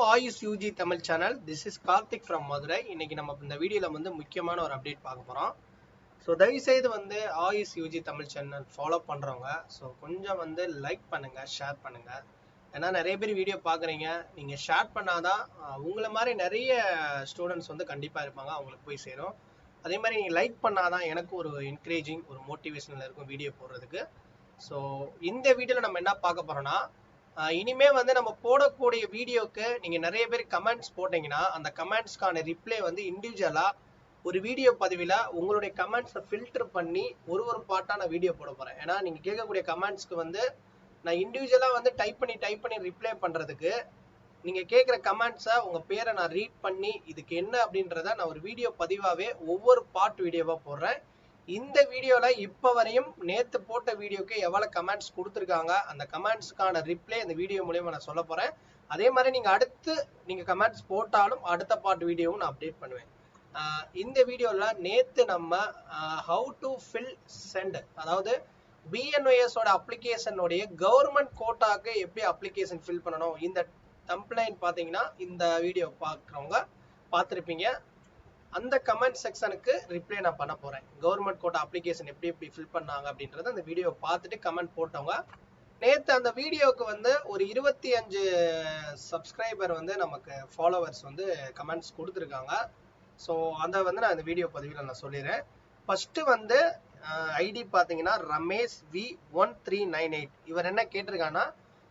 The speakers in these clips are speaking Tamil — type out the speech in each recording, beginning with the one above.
Ayush UG Tamil channel. This is Karthik from Madurai. இன்னைக்கு நம்ம இந்த வீடியோல வந்து முக்கியமான ஒரு அப்டேட் பார்க்க போறோம். ஸோ தயவு செய்து வந்து AYUSH UG Tamil channel follow பண்றவங்க ஸோ கொஞ்சம் வந்து லைக் பண்ணுங்க, ஷேர் பண்ணுங்க. ஏன்னா நிறைய பேர் வீடியோ பார்க்குறீங்க, நீங்க ஷேர் பண்ணாதான் உங்களை மாதிரி நிறைய ஸ்டூடெண்ட்ஸ் வந்து கண்டிப்பா இருப்பாங்க, அவங்களுக்கு போய் சேரும். அதே மாதிரி நீங்க லைக் பண்ணாதான் எனக்கு ஒரு என்கரேஜிங், ஒரு மோட்டிவேஷனல் இருக்கும் வீடியோ போடுறதுக்கு. ஸோ இந்த வீடியோல நம்ம என்ன பார்க்க போறோம்னா, இனிமே வந்து நம்ம போடக்கூடிய வீடியோக்கு நீங்க நிறைய பேர் கமெண்ட்ஸ் போட்டீங்கன்னா அந்த கமெண்ட்ஸ்க்கான ரிப்ளை வந்து இண்டிவிஜுவலா ஒரு வீடியோ பதிவில் உங்களுடைய கமெண்ட்ஸை ஃபில்டர் பண்ணி ஒரு பாட்டாக நான் வீடியோ போட போறேன். ஏன்னா நீங்க கேட்கக்கூடிய கமெண்ட்ஸ்க்கு வந்து நான் இண்டிவிஜுவலா வந்து டைப் பண்ணி ரிப்ளை பண்றதுக்கு நீங்க கேட்குற கமெண்ட்ஸை உங்க பேரை நான் ரீட் பண்ணி இதுக்கு என்ன அப்படின்றத நான் ஒரு வீடியோ பதிவாவே ஒவ்வொரு பார்ட் வீடியோவா போடுறேன். இந்த வீடியோல இப்ப வரையும் நேத்து போட்ட வீடியோக்கு எவ்வளவு கமெண்ட்ஸ் கொடுத்துருக்காங்க, அந்த கமெண்ட்ஸ்க்கான ரிப்ளை இந்த வீடியோ மூலமா நான் சொல்ல போறேன். அதே மாதிரி நீங்க கமெண்ட்ஸ் போட்டாலும் அடுத்த பார்ட் வீடியோவும் நான் அப்டேட் பண்ணுவேன். இந்த வீடியோல நேத்து நம்ம ஹவு டு ஃபில் சென்ட், அதாவது BNOS ஓட அப்ளிகேஷனுடைய கவர்மெண்ட் கோட்டாக்கு எப்படி அப்ளிகேஷன் ஃபில் பண்ணணும், இந்த கம்ப்ளைண்ட் பாத்தீங்கன்னா இந்த வீடியோ பார்க்குறவங்க பார்த்துருப்பீங்க. அந்த கமெண்ட் செக்ஷனுக்கு ரிப்ளை நான் பண்ண போறேன். கவர்மெண்ட் கோட்டா அப்ளிகேஷன் எப்படி ஃபில் பண்ணாங்க அப்படின்றத அந்த வீடியோ பார்த்துட்டு கமெண்ட் போட்டவங்க. நேற்று அந்த வீடியோக்கு வந்து ஒரு 25 சப்ஸ்கிரைபர் வந்து நமக்கு ஃபாலோவர்ஸ் வந்து கமெண்ட்ஸ் கொடுத்துருக்காங்க. ஸோ அதை வந்து நான் இந்த வீடியோ பதிவில் நான் சொல்லிடுறேன். ஃபர்ஸ்ட் வந்து ஐடி பார்த்தீங்கன்னா ரமேஷ் V1398. இவர் என்ன கேட்டிருக்காங்கன்னா,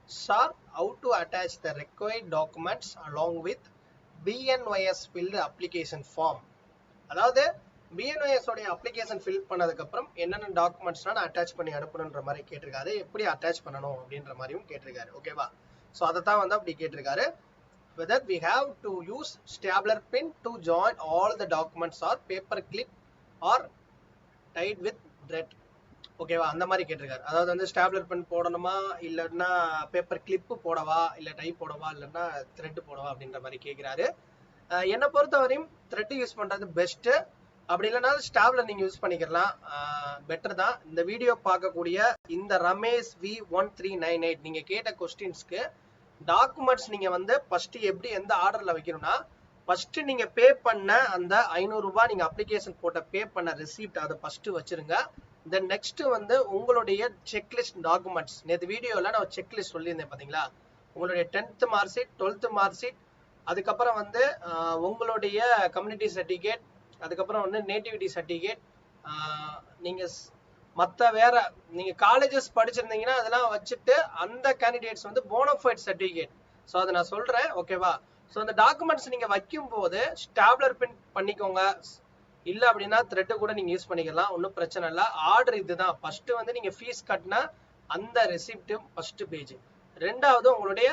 sir how to attach the required documents along with BNOS filled application form. அதாவது BNOS உடைய அப்ளிகேஷன் ஃபில் பண்ணதுக்கு அப்புறம் என்னென்ன டாக்குமெண்ட்ஸ்லாம் நான் அட்டாச் பண்ணி அனுப்பணுன்ற மாதிரி கேட்டிருக்காரு. எப்படி அட்டாச் பண்ணணும் அப்படின்ற மாதிரியும் கேட்டிருக்காரு. ஓகேவா? ஸோ அதை தான் வந்து அப்படி கேட்டிருக்காரு. whether we have to use stapler pin to join all the documents or paper clip or tied with thread. ஓகேவா? அந்த மாதிரி கேட்டிருக்காரு. அதாவது வந்து ஸ்டாப்லர் பென் போடணுமா, இல்லைன்னா பேப்பர் கிளிப்பு போடவா, இல்லை டைப் போடவா, இல்லைன்னா த்ரெட் போடவா அப்படின்ற மாதிரி கேட்கிறாரு. என்னை பொறுத்தவரையும் த்ரெட் யூஸ் பண்றது பெஸ்ட். அப்படி இல்லைன்னா ஸ்டாப்லர் நீங்க யூஸ் பண்ணிக்கலாம், பெட்டர் தான். இந்த வீடியோ பார்க்கக்கூடிய இந்த ரமேஷ் V1398 நீங்க கேட்ட கொஸ்டின்ஸ்க்கு டாக்குமெண்ட்ஸ் நீங்க வந்து ஃபர்ஸ்ட் எப்படி எந்த ஆர்டர்ல வைக்கணும்னா, ஃபர்ஸ்ட் நீங்க பே பண்ண அந்த 500 ரூபாய் நீங்க அப்ளிகேஷன் போட்ட பே பண்ண ரெசிப்ட் அதை ஃபர்ஸ்ட் வச்சிருங்க. தென் நெக்ஸ்ட் வந்து உங்களுடைய செக்லிஸ்ட் டாக்குமெண்ட்ஸ். நேற்று வீடியோல நான் செக்லிஸ்ட் சொல்லியிருந்தேன் பாத்தீங்களா, உங்களுடைய 10th mark sheet, 12th mark sheet, அதுக்கப்புறம் வந்து உங்களுடைய கம்யூனிட்டி சர்டிஃபிகேட், அதுக்கப்புறம் வந்து நேட்டிவிட்டி சர்டிஃபிகேட், நீங்க மற்ற வேற நீங்க காலேஜஸ் படிச்சிருந்தீங்கன்னா அதெல்லாம் வச்சுட்டு அந்த கேண்டிடேட்ஸ் வந்து போனோஃபைட் சர்டிஃபிகேட். ஸோ அதை நான் சொல்றேன். ஓகேவா? ஸோ அந்த டாக்குமெண்ட்ஸ் நீங்க வைக்கும் போது ஸ்டாப்லர் பின் பண்ணிக்கோங்க. இல்ல அப்படின்னா த்ரெட் கூட நீங்க யூஸ் பண்ணிக்கலாம், ஒன்றும் பிரச்சனை இல்லை. ஆர்டர் இதுதான். ஃபர்ஸ்ட் வந்து நீங்க ஃபீஸ் கட்டினா அந்த ரெசிப்ட் ஃபர்ஸ்ட் பேஜ், ரெண்டாவது உங்களுடைய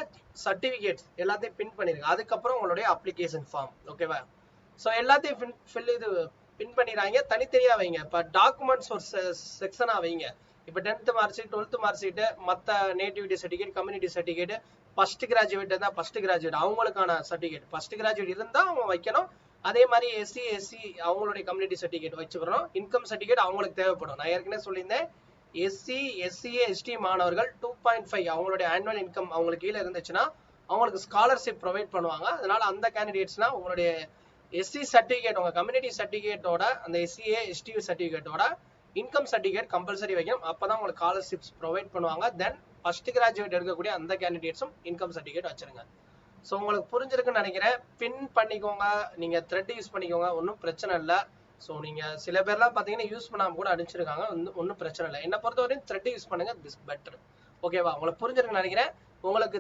சர்டிபிகேட்ஸ் எல்லாத்தையும் பின் பண்ணிருங்க, அதுக்கப்புறம் உங்களுடைய அப்ளிகேஷன் ஃபார்ம். ஓகேவா? ஸோ எல்லாத்தையும் பின் பண்ணிடுறாங்க, தனித்தனியா வைங்க. இப்போ டாக்குமெண்ட்ஸ் ஒரு செக்ஷனா வைங்க. இப்போ 10th mark sheet, 12th mark sheet, மற்ற nativity certificate, community certificate, first graduate தான் ஃபர்ஸ்ட் கிராஜுவேட் அவங்களுக்கான சர்டிஃபிகேட், ஃபர்ஸ்ட் கிராஜுவேட் இருந்தா அவங்க வைக்கணும். அதே மாதிரி SC அவங்களுடைய கம்யூனிட்டி சர்டிஃபிகேட் வச்சுக்கிறோம். இன்கம் சர்டிஃபிகேட் அவங்களுக்கு தேவைப்படும். நான் ஏற்கனவே சொல்லியிருந்தேன், SC SCA ST மாணவர்கள் 2.5 அவங்களுடைய ஆனுவல் இன்கம் அவங்களுக்கு கீழே இருந்துச்சுன்னா அவங்களுக்கு ஸ்காலர்ஷிப் ப்ரொவைட் பண்ணுவாங்க. அதனால அந்த கேண்டிடேட்ஸ்லாம் உங்களுடைய SC சர்டிஃபிகேட், உங்க கம்யூனிட்டி சர்டிஃபிகேட்டோட அந்த SCA ST சர்டிஃபிகேட்டோட இன்கம் சர்டிஃபிகேட் கம்பல்சரி வைக்கணும். அப்பதான் உங்களுக்கு ஸ்காலர்ஷிப்ஸ் ப்ரொவைட் பண்ணுவாங்க. தென் ஃபர்ஸ்ட் கிராஜுவேட் எடுக்கக்கூடிய அந்த கேண்டிடேட்ஸும் இன்கம் சர்டிஃபிகேட் வச்சிருங்க. ஸோ உங்களுக்கு புரிஞ்சிருக்குன்னு நினைக்கிறேன். பின் பண்ணிக்கோங்க, நீங்க த்ரெட் யூஸ் பண்ணிக்கோங்க, ஒன்றும் பிரச்சனை இல்லை. ஸோ நீங்க சில பேர்லாம் பார்த்தீங்கன்னா யூஸ் பண்ணாம கூட அனுப்பிச்சிருக்காங்க, ஒன்றும் பிரச்சனை இல்லை. என்னை பொறுத்தவரையும் த்ரெட் யூஸ் பண்ணுங்க, திஸ் பெட்டர். ஓகேவா? உங்களுக்கு புரிஞ்சிருக்குன்னு நினைக்கிறேன். உங்களுக்கு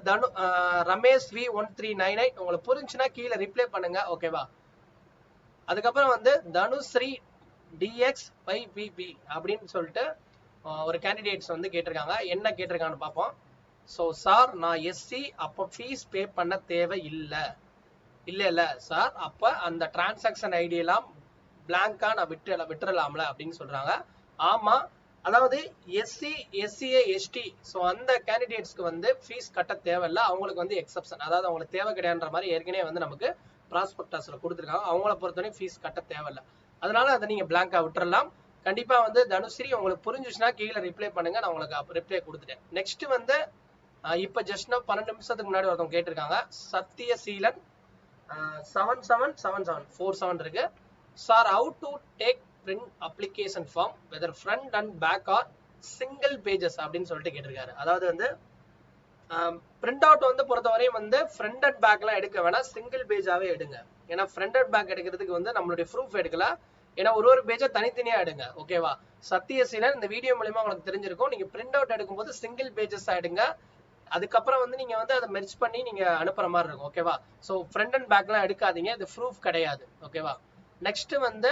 ரமேஷ் V1398 உங்களுக்கு புரிஞ்சுன்னா கீழே ரிப்ளை பண்ணுங்க. ஓகேவா? அதுக்கப்புறம் வந்து தனுஸ்ரீ DX5PP அப்படின்னு சொல்லிட்டு ஒரு கேண்டிடேட்ஸ் வந்து கேட்டிருக்காங்க. என்ன கேட்டிருக்காங்கன்னு பார்ப்போம். ஸோ சார், நான் SC அப்போ ஃபீஸ் பே பண்ண தேவை இல்லை சார், அப்போ அந்த டிரான்சாக்ஷன் ஐடி எல்லாம் பிளாங்கா நான் விட்டுறலாம்ல அப்படின்னு சொல்றாங்க. ஆமா, அதாவது SC SCA ST ஸோ அந்த கேண்டிடேட்ஸ்க்கு வந்து ஃபீஸ் கட்ட தேவையில்லை, அவங்களுக்கு வந்து எக்ஸப்ஷன், அதாவது அவங்களுக்கு தேவை கிடையாதுன்ற மாதிரி ஏற்கனவே வந்து நமக்கு ப்ராஸ்பெக்டஸ்ல கொடுத்துருக்காங்க. அவங்கள பொறுத்தவரை ஃபீஸ் கட்ட தேவையில்லை, அதனால அதை நீங்க பிளாங்கா விட்டுறலாம். கண்டிப்பா வந்து தனுஸ்ரீ உங்களுக்கு புரிஞ்சுச்சுன்னா கீழே ரிப்ளை பண்ணுங்க, நான் உங்களுக்கு ரிப்ளை கொடுத்துட்டேன். நெக்ஸ்ட் வந்து இப்போ ஜஸ்ட் நான் 12 நிமிஷத்துக்கு முன்னாடி ஒருத்தவங்க கேட்டிருக்காங்க. சத்யசீலன் 777747 இருக்கு. Sir, how to take print application form whether front and back or single pages அப்படின்னு சொல்லிட்டு கேட்டிருக்காரு. அதாவது வந்து பிரிண்ட் அவுட் வந்து பொறுத்தவரையும் வந்து ஃப்ரண்ட் அண்ட் பேக்லாம் எடுக்க வேணாம், சிங்கிள் பேஜாவே எடுங்க. ஏன்னா ஃப்ரண்ட் அண்ட் பேக் எடுக்கிறதுக்கு வந்து நம்மளுடைய ப்ரூஃப் எடுக்கலாம். ஏன்னா ஒரு பேஜை தனித்தனியா எடுங்க. ஓகேவா? சத்யசீலன், இந்த வீடியோ மூலமா உங்களுக்கு தெரிஞ்சிருக்கும். நீங்க பிரிண்ட் அவுட் எடுக்கும்போது சிங்கிள் பேஜஸ் எடுங்க. அதுக்கப்புறம் வந்து நீங்க வந்து அதை மெர்ஜ் பண்ணி நீங்க அனுப்புற மாதிரி இருக்கும். ஓகேவா? ஸோ ஃப்ரண்ட் அண்ட் பேக்லாம் எடுக்காதீங்க, இது ப்ரூஃப் கிடையாது. ஓகேவா? நெக்ஸ்ட் வந்து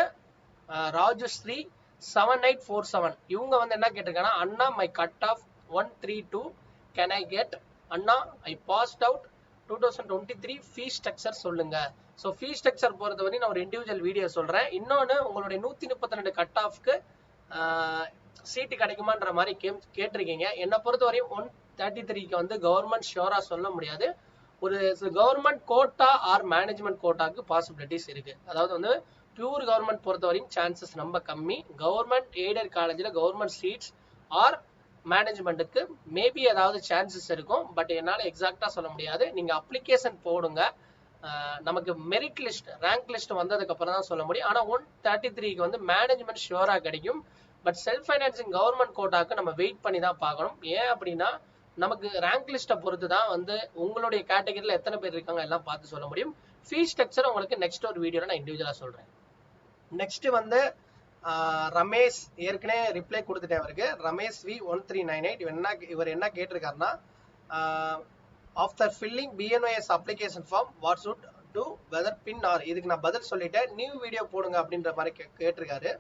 ராஜஸ்ரீ 7847 இவங்க வந்து என்ன கேட்டிருக்காங்கன்னா, அண்ணா my cut off 132 can I get? அண்ணா I passed out 2023 fees structure சொல்லுங்க. ஸோ ஃபீஸ் ஸ்ட்ரக்சர் பொறுத்தவரை நான் ஒரு இண்டிவிஜுவல் வீடியோ சொல்றேன். இன்னொன்று, உங்களுடைய 132 கட் ஆஃப்க்கு சீட்டு கிடைக்குமான்ற மாதிரி கேட்டிருக்கீங்க. என்னை பொறுத்தவரையும் 133க்கு வந்து கவர்மெண்ட் ஷியோரா சொல்ல முடியாது. ஒரு கவர்மெண்ட் கோட்டா ஆர் மேனேஜ்மெண்ட் கோட்டாக்கு பாசிபிலிட்டிஸ் இருக்கு. அதாவது வந்து பியூர் கவர்மெண்ட் பொறுத்தவரையும் சான்சஸ் ரொம்ப கம்மி. கவர்மெண்ட் எய்டட் காலேஜில் கவர்மெண்ட் சீட்ஸ் ஆர் மேனேஜ்மெண்ட்டுக்கு மேபி ஏதாவது சான்சஸ் இருக்கும். பட் என்னால் எக்ஸாக்டா சொல்ல முடியாது. நீங்க அப்ளிகேஷன் போடுங்க. நமக்கு மெரிட் லிஸ்ட், ரேங்க் லிஸ்ட் வந்ததுக்கு அப்புறம் தான் சொல்ல முடியும். ஆனால் 133க்கு வந்து மேனேஜ்மெண்ட் ஷியோரா கிடைக்கும். பட் செல்ஃப் ஃபைனான்சிங் கவர்மெண்ட் கோட்டாக்கு நம்ம வெயிட் பண்ணி தான் பார்க்கணும். ஏன் அப்படின்னா, நமக்கு ரேங்க் லிஸ்ட்டை பொறுத்து தான் வந்து உங்களுடைய கேட்டகரியில் எத்தனை பேர் இருக்காங்க எல்லாம் பார்த்து சொல்ல முடியும். ஃபீஸ் ஸ்ட்ரக்சர் உங்களுக்கு நெக்ஸ்ட் ஒரு வீடியோவில் நான் இண்டிவிஜுவலாக சொல்கிறேன். நெக்ஸ்ட் வந்து ரமேஷ், ஏற்கனவே ரிப்ளை கொடுத்துட்டேன் அவருக்கு. ரமேஷ் V1398 இவர் என்ன கேட்டிருக்காருன்னா, after filling BNOS application form what should do whether pin or? இதுக்கு நான் பதில் சொல்லிட்டேன், நியூ வீடியோ போடுங்க அப்படின்ற மாதிரி கேட்டிருக்காரு.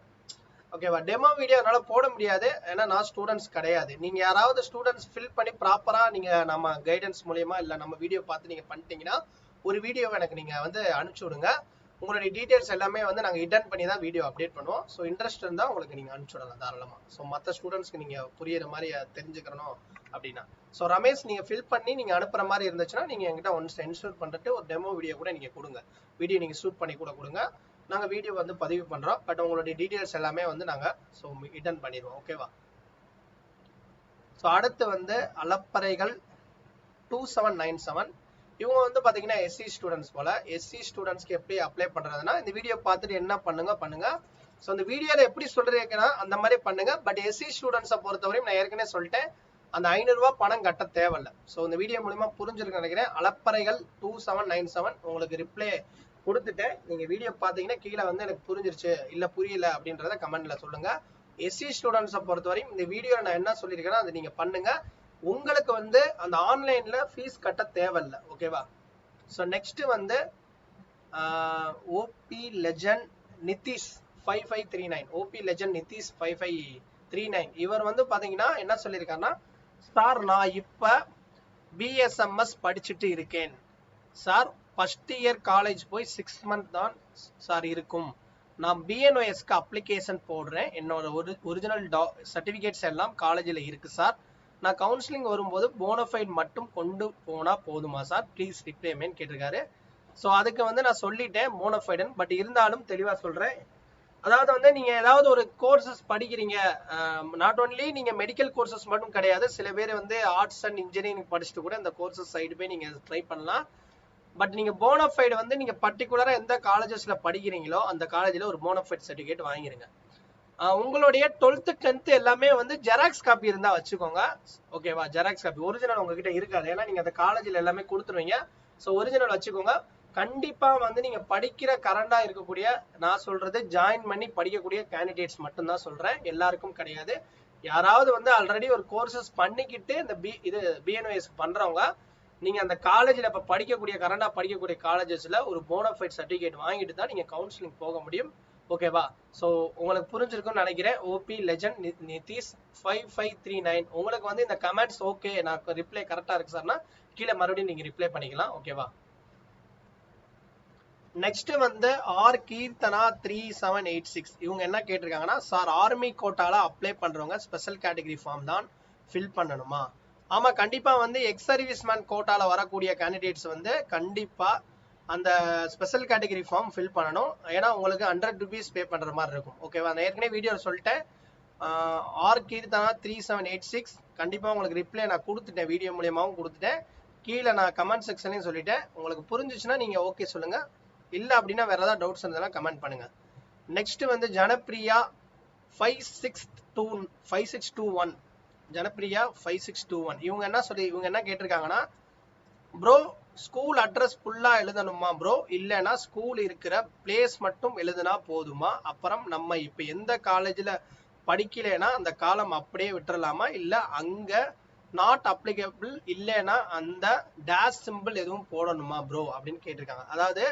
ஓகேவா? டெமோ வீடியோ என்னால் போட முடியாது, ஏன்னா நான் ஸ்டூடெண்ட்ஸ் கிடையாது. நீங்கள் யாராவது ஸ்டூடெண்ட்ஸ் ஃபில் பண்ணி ப்ராப்பராக நீங்கள் நம்ம கைடன்ஸ் மூலியமா இல்லை நம்ம வீடியோ பார்த்து நீங்கள் பண்ணிட்டீங்கன்னா ஒரு வீடியோ எனக்கு நீங்கள் வந்து அனுப்பிச்சி விடுங்க. உங்களுடைய டீட்டெயில்ஸ் எல்லாமே வந்து நாங்கள் ஹிடன் பண்ணி தான் வீடியோ அப்டேட் பண்ணுவோம். ஸோ இன்ட்ரெஸ்ட் இருந்தால் உங்களுக்கு நீங்கள் அனுப்பிச்சி விடலாம் தாராளமாக. ஸோ மற்ற ஸ்டூடெண்ட்ஸ்க்கு நீங்கள் புரியுற மாதிரி தெரிஞ்சுக்கணும் அப்படின்னா. ஸோ ரமேஷ், நீங்கள் ஃபில் பண்ணி நீங்கள் அனுப்புகிற மாதிரி இருந்துச்சுன்னா நீங்கள் என்கிட்ட ஒன்ஸ் இன்ஸ்டால் பண்ணிட்டு ஒரு டெமோ வீடியோ கூட நீங்கள் கொடுங்க. வீடியோ நீங்கள் ஷூட் பண்ணி கூட கொடுங்க. நாங்கள் வீடியோ வந்து பதிவு பண்ணுறோம். பட் உங்களுடைய டீட்டெயில்ஸ் எல்லாமே வந்து நாங்கள் ஹிடன் பண்ணிடுவோம். ஓகேவா? ஸோ அடுத்து வந்து அலப்பறைகள் 2797 இவங்க வந்து பார்த்தீங்கன்னா SC ஸ்டூடெண்ட்ஸ் போல. SC ஸ்டூடெண்ட்ஸ்க்கு எப்படி அப்ளை பண்ணுறதுன்னா, இந்த வீடியோ பார்த்துட்டு என்ன பண்ணுங்க. ஸோ இந்த வீடியோவில் எப்படி சொல்றீங்கன்னா அந்த மாதிரி பண்ணுங்க. பட் SC ஸ்டூடெண்ட்ஸை பொறுத்தவரையும் நான் ஏற்கனவே சொல்லிட்டேன், அந்த 500 ரூபா பணம் கட்ட தேவையில்லை. ஸோ இந்த வீடியோ மூலமா புரிஞ்சிருக்கு நினைக்கிறேன். அலப்பறைகள் 2797 உங்களுக்கு ரிப்ளை கொடுத்துட்டேன். நீங்க வீடியோ பார்த்தீங்கன்னா கீழே வந்து எனக்கு புரிஞ்சிருச்சு இல்லை புரியல அப்படின்றத கமெண்ட்ல சொல்லுங்க. SC ஸ்டூடெண்ட்ஸை பொறுத்தவரையும் இந்த வீடியோ நான் என்ன சொல்லியிருக்கேன்னா அதை நீங்க பண்ணுங்க. உங்களுக்கு வந்து அந்த ஆன்லைன்ல ஃபீஸ் கட்ட தேவையில்லை. ஓகேவா? ஸோ நெக்ஸ்ட் வந்து OP legend Nitish 5539 OP legend Nitish 5539 இவர் வந்து பாத்தீங்கன்னா என்ன சொல்லியிருக்காருன்னா, சார் நான் இப்ப BSMS படிச்சுட்டு இருக்கேன் சார். ஃபர்ஸ்ட் இயர் காலேஜ் போய் 6 மந்த் தான் சார் இருக்கும். நான் BNOSக்கு அப்ளிகேஷன் போடுறேன். என்னோட ஒரிஜினல் சர்டிஃபிகேட்ஸ் எல்லாம் காலேஜில் இருக்கு சார். நான் கவுன்சிலிங் வரும்போது போனஃபைட் மட்டும் கொண்டு போனா போதுமா சார்? ப்ளீஸ் ரிப்ளைமேன்னு கேட்டிருக்காரு. ஸோ அதுக்கு வந்து நான் சொல்லிட்டேன் போனஃபைடன். பட் இருந்தாலும் தெளிவாக சொல்கிறேன். அதாவது வந்து நீங்கள் ஏதாவது ஒரு கோர்சஸ் படிக்கிறீங்க, நாட் ஓன்லி நீங்கள் மெடிக்கல் கோர்சஸ் மட்டும் கிடையாது, சில பேர் வந்து ஆர்ட்ஸ் அண்ட் இன்ஜினியரிங் படிச்சுட்டு கூட இந்த கோர்சஸ் சைடு போய் நீங்கள் ட்ரை பண்ணலாம். பட் நீங்கள் போனஃபைடு வந்து நீங்கள் பர்டிகுலராக எந்த காலேஜஸில் படிக்கிறீங்களோ அந்த காலேஜில் ஒரு போனஃபைட் சர்டிஃபிகேட் வாங்கிடுங்க. உங்களுடைய 12th 10th எல்லாமே வந்து ஜெராக்ஸ் காப்பி இருந்தால் வச்சுக்கோங்க. ஓகேவா? ஜெராக்ஸ் காப்பி, ஒரிஜினல் உங்ககிட்ட இருக்காது, ஏன்னா நீங்கள் அந்த காலேஜில் எல்லாமே கொடுத்துருவீங்க. ஸோ ஒரிஜினல் வச்சுக்கோங்க. கண்டிப்பாக வந்து நீங்கள் படிக்கிற கரண்டாக இருக்கக்கூடிய, நான் சொல்கிறது ஜாயின் பண்ணி படிக்கக்கூடிய கேண்டிடேட்ஸ் மட்டும்தான் சொல்கிறேன், எல்லாருக்கும் கிடையாது. யாராவது வந்து ஆல்ரெடி ஒரு கோர்சஸ் பண்ணிக்கிட்டு இந்த BNOS பண்ணுறவங்க, நீங்கள் அந்த காலேஜில் இப்போ படிக்கக்கூடிய கரண்டாக படிக்கக்கூடிய காலேஜஸில் ஒரு போனஃபைட் சர்டிஃபிகேட் வாங்கிட்டு தான் நீங்கள் கவுன்சிலிங் போக முடியும். ஓகேவா? ஸோ உங்களுக்கு புரிஞ்சிருக்கும்னு நினைக்கிறேன். OP லெஜண்ட் நிதிஷ் 5539 உங்களுக்கு வந்து இந்த கமெண்ட்ஸ் ஓகே, நான் ரிப்ளை கரெக்டாக இருக்கு சார்னா கீழே மறுபடியும் நீங்கள் ரிப்ளை பண்ணிக்கலாம். ஓகேவா? நெக்ஸ்ட் வந்து கீர்த்தனா 3786 இவங்க என்ன கேட்டிருக்காங்கன்னா, சார் ஆர்மி கோட்டால அப்ளை பண்றவங்க ஸ்பெஷல் கேட்டகரி ஃபார்ம் தான் ஃபில் பண்ணணுமா? ஆமா, கண்டிப்பா வந்து எக்ஸ் சர்வீஸ்மேன் கோட்டால வரக்கூடிய கேண்டிடேட்ஸ் வந்து கண்டிப்பா அந்த ஸ்பெஷல் கேட்டகரி ஃபார்ம் ஃபில் பண்ணணும். ஏன்னா உங்களுக்கு 100 rupees பே பண்ற மாதிரி இருக்கும். ஓகேவா? நான் ஏற்கனவே வீடியோ சொல்லிட்டேன், ஆர் கீர்த்தனா 3786 கண்டிப்பா உங்களுக்கு ரிப்ளை நான் கொடுத்துட்டேன், வீடியோ மூலியமாவும் கொடுத்துட்டேன், கீழே நான் கமெண்ட் செக்ஷன்லையும் சொல்லிட்டேன். உங்களுக்கு புரிஞ்சிச்சுன்னா நீங்க ஓகே சொல்லுங்க, இல்ல அப்படின்னா வேற ஏதாவது டவுட்ஸ் இருந்தாலும் கமெண்ட் பண்ணுங்க. நெக்ஸ்ட் வந்து ஜனப்ரியா 5621 ஜனப்ரியா 5621 இவங்க என்ன கேட்டிருக்காங்கன்னா, ப்ரோ ஸ்கூல் அட்ரஸ் ஃபுல்லா எழுதணுமா ப்ரோ, இல்லைன்னா ஸ்கூல் இருக்கிற பிளேஸ் மட்டும் எழுதுனா போதுமா, அப்புறம் நம்ம இப்ப எந்த காலேஜ்ல படிக்கலைன்னா அந்த காலம் அப்படியே விட்டுறலாமா, இல்ல அங்க நாட் அப்ளிகபிள் இல்லைன்னா அந்த டேஷ் சிம்பிள் எதுவும் போடணுமா ப்ரோ அப்படின்னு கேட்டிருக்காங்க. அதாவது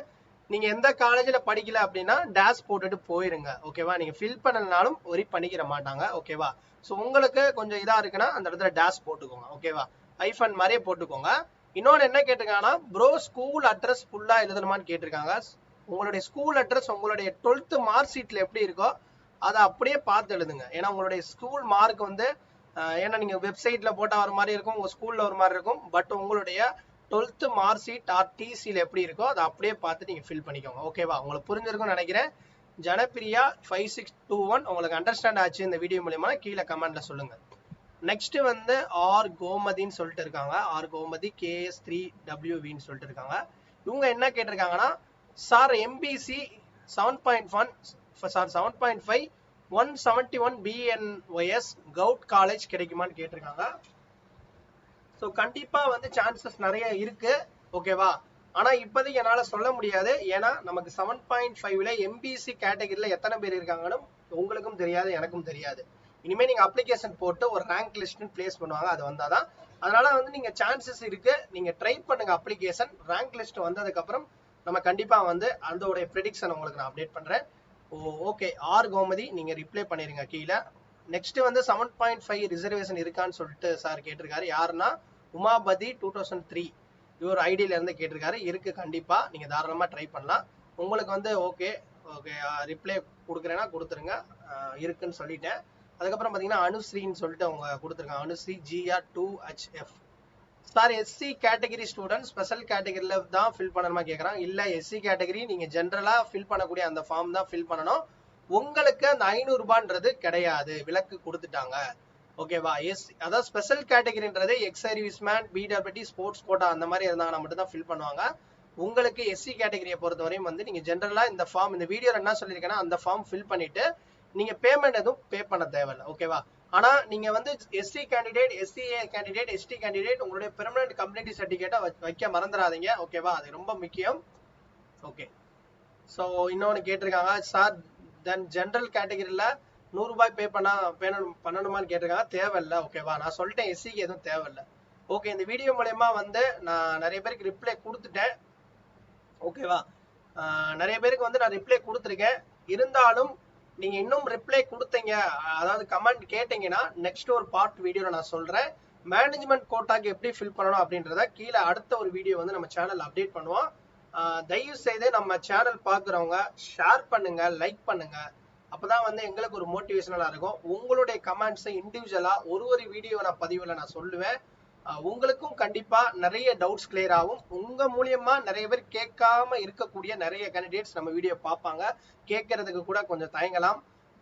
நீங்க எந்த காலேஜ்ல படிக்கல அப்படின்னா டேஷ் போட்டுட்டு போயிருங்க, ஓகேவா. நீங்க ஃபில் பண்ணலனாலும் ஒரி பண்ணிக்கிற மாட்டாங்க, ஓகேவா. ஸோ உங்களுக்கு கொஞ்சம் இதா இருக்குன்னா அந்த இடத்துல டேஷ் போட்டுக்கோங்க, ஓகேவா. ஐஃபன் மாதிரியே போட்டுக்கோங்க. இன்னொன்னு என்ன கேட்டிருக்காங்கன்னா, ப்ரோ ஸ்கூல் அட்ரஸ் ஃபுல்லா எழுதணுமான்னு கேட்டிருக்காங்க. உங்களுடைய ஸ்கூல் அட்ரஸ் உங்களுடைய 12th மார்க் ஷீட்ல எப்படி இருக்கோ அதை அப்படியே பார்த்து எழுதுங்க. ஏன்னா உங்களுடைய ஸ்கூல் மார்க் வந்து ஏன்னா நீங்க வெப்சைட்ல போட்டா ஒரு மாதிரி இருக்கும், உங்க ஸ்கூல்ல ஒரு மாதிரி இருக்கும். பட் உங்களுடைய 12th மார்க் ஷீட் ஆர் டிசியில் எப்படி இருக்கோ அதை அப்படியே பார்த்து நீங்க ஃபில் பண்ணிக்கோங்க, ஓகேவா. உங்களுக்கு புரிஞ்சிருக்கும்னு நினைக்கிறேன். ஜனப்ரியா 5621 உங்களுக்கு அண்டர்ஸ்டாண்ட் ஆச்சு இந்த வீடியோ மூலியமா கீழே கமெண்ட்ல சொல்லுங்க. நெக்ஸ்ட் வந்து ஆர் கோமதின்னு சொல்லிட்டு இருக்காங்க, ஆர் கோமதி KS3WVன்னு சொல்லிட்டு இருக்காங்க. இவங்க என்ன கேட்டிருக்காங்கன்னா, sir MBC 7.5 171 BNYS govt college கிடைக்குமான்னு கேட்டிருக்காங்க. ஸோ கண்டிப்பா வந்து சான்சஸ் நிறைய இருக்கு, ஓகேவா. ஆனா இப்போதைக்கு என்னால சொல்ல முடியாது, ஏன்னா நமக்கு 7.5ல எம்பிசி கேட்டகரியில எத்தனை பேர் இருக்காங்கன்னு உங்களுக்கும் தெரியாது, எனக்கும் தெரியாது. இனிமே நீங்க அப்ளிகேஷன் போட்டு ஒரு ரேங்க் லிஸ்ட் பிளேஸ் பண்ணுவாங்க, அது வந்தாதான். அதனால வந்து நீங்க சான்சஸ் இருக்கு, நீங்க ட்ரை பண்ணுங்க அப்ளிகேஷன். ரேங்க் லிஸ்ட் வந்ததுக்கு அப்புறம் நம்ம கண்டிப்பா வந்து அதோட ப்ரெடிக்ஷன் உங்களுக்கு நான் அப்டேட் பண்றேன். ஓகே ஆர் கோமதி நீங்க ரிப்ளை பண்ணிருங்க கீழே. நெக்ஸ்ட் வந்து 7.5 ரிசர்வேஷன் இருக்கான்னு சொல்லிட்டு சார் கேட்டிருக்காரு. யாருன்னா உமாபதி 2003 இவர் ஐடியில இருந்து கேட்டிருக்காரு. இருக்கு, கண்டிப்பா நீங்க தாராளமா ட்ரை பண்ணலாம். உங்களுக்கு வந்து ஓகே ரிப்ளை கொடுக்குறேன்னா கொடுத்துருங்க, இருக்குன்னு சொல்லிட்டேன். அதுக்கப்புறம் பாத்தீங்கன்னா அனுஸ்ரீன்னு சொல்லிட்டு அவங்க கொடுத்துருக்காங்க, Anushree GR2HF. Sir SC category student special கேட்டகரியில தான் ஃபில் பண்ணணுமா கேட்குறாங்க. இல்ல எஸ்சி கேட்டகரி நீங்க ஜென்ரலா ஃபில் பண்ணக்கூடிய அந்த ஃபார்ம் தான் ஃபில் பண்ணணும். உங்களுக்கு அந்த 500 ரூபான்றது கிடையாது, விலக்கு கொடுத்துட்டாங்க, ஓகேவா. அதாவது ஸ்பெஷல் கேட்டகரின்றது ex serviceman, PWD, sports quota அந்த மாதிரி இருந்தாங்கன்னா மட்டும் தான் ஃபில் பண்ணுவாங்க. உங்களுக்கு எஸ்சி கேட்டகரியை பொறுத்தவரையும் வந்து நீங்க ஜென்ரலா இந்த ஃபார்ம், இந்த வீடியோல என்ன சொல்லியிருக்கேன்னா அந்த ஃபார்ம் ஃபில் பண்ணிட்டு நீங்க பேமெண்ட் எதுவும் பே பண்ண தேவையில்லை, ஓகேவா. ஆனா நீங்க வந்து SC candidate, SCA candidate, ST candidate உங்களுடைய பெர்மனன்ட் கம்யூனிட்டி சர்டிஃபிகேட்டை வைக்க மறந்துடாதீங்க, ஓகேவா. அது ரொம்ப முக்கியம். ஓகே, ஸோ இன்னொன்று கேட்டிருக்காங்க, சார் தென் ஜென்ரல் கேட்டகரியில் 100 ரூபாய் பே பண்ணணுமான்னு கேட்டிருக்காங்க. தேவையில்லை, ஓகேவா. நான் சொல்லிட்டேன் எஸ்சிக்கு எதுவும் தேவையில்லை. ஓகே, இந்த வீடியோ மூலயமா வந்து நான் நிறைய பேருக்கு ரிப்ளை கொடுத்துட்டேன், ஓகேவா. நிறைய பேருக்கு வந்து நான் ரிப்ளை கொடுத்துருக்கேன். இருந்தாலும் நீங்க இன்னும் ரிப்ளை கொடுத்தீங்க, அதாவது கமெண்ட் கேட்டீங்கன்னா நெக்ஸ்ட் ஒரு பார்ட் வீடியோல நான் சொல்றேன். மேனேஜ்மெண்ட் கோட்டாக்கு எப்படி ஃபில் பண்ணணும் அப்படின்றத கீழே அடுத்த ஒரு வீடியோ வந்து நம்ம சேனல் அப்டேட் பண்ணுவோம். தயவு செய்து நம்ம சேனல் பார்க்குறவங்க ஷேர் பண்ணுங்க, லைக் பண்ணுங்க, அப்பதான் வந்து எங்களுக்கு ஒரு மோட்டிவேஷனலா இருக்கும். உங்களுடைய கமெண்ட்ஸை இண்டிவிஜுவலா ஒரு வீடியோ நான் பதிவுல நான் சொல்லுவேன். உங்களுக்கும் கண்டிப்பா நிறைய டவுட்ஸ் கிளியர் ஆகும். உங்க மூலியமா நிறைய பேர் கேட்காம இருக்கக்கூடிய நிறைய கேண்டிடேட்ஸ் நம்ம வீடியோ பார்ப்பாங்க, கேட்கறதுக்கு கூட கொஞ்சம் தயங்கலாம்.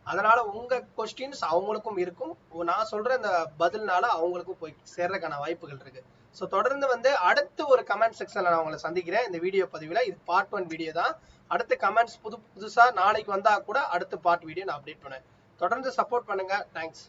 அதனால உங்க கொஸ்டின்ஸ் அவங்களுக்கும் இருக்கும், நான் சொல்ற இந்த பதில்னால அவங்களுக்கும் போய் சேர்றதுக்கான வாய்ப்புகள் இருக்கு. ஸோ தொடர்ந்து வந்து அடுத்த ஒரு கமெண்ட் செக்ஷன்ல நான் உங்களை சந்திக்கிறேன் இந்த வீடியோ பதிவில். இது பார்ட் 1 வீடியோ தான். அடுத்த கமெண்ட்ஸ் புதுசா நாளைக்கு வந்தா கூட அடுத்த பார்ட் வீடியோ நான் அப்டேட் பண்ணுவேன். தொடர்ந்து சப்போர்ட் பண்ணுங்க. தேங்க்ஸ்.